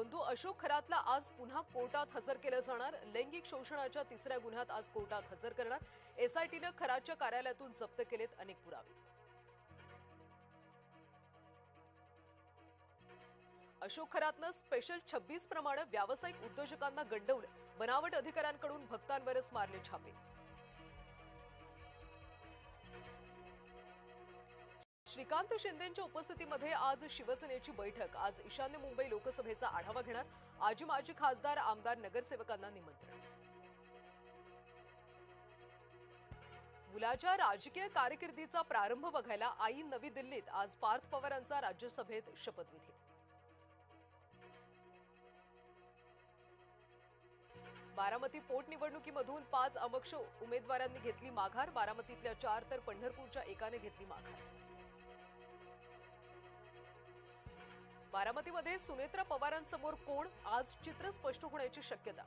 बंधू अशोक खरातला आज पुन्हा कोर्टात हजर केलं जाणार। लैंगिक शोषणाच्या तिसऱ्या गुन्ह्यात आज कोर्टात हजर करणार। एसआयटीने खरातच्या कार्यालयातून जप्त केलेत अनेक पुरावे। अशोक खरातनं स्पेशल 26 प्रमाणे व्यावसायिक उद्योजकांना गंडवलं। बनावट अधिकाऱ्यांकडून भक्तांवरच मारले छापे। श्रीकांत शिंदेंच्या उपस्थितीमध्ये आज शिवसेनेची बैठक। आज ईशान्य मुंबई लोकसभेचा आढावा घेणार। आजी माजी खासदार आमदार नगरसेवकांना निमंत्रण। मुलाच्या राजकीय कारकिर्दीचा प्रारंभ बघायला आई नवी दिल्लीत। आज पार्थ पवारांचा राज्यसभेत शपथविधी। बारामती पोटनिवडणुकीमधून 5 अपक्ष उमेदवारांनी घेतली माघार। बारामतीतल्या 4 तर पंढरपूरच्या एकाने घेतली माघार। बारामतीमध्ये सुनेत्रा पवारांसमोर कोण? आज चित्र स्पष्ट होण्याची शक्यता।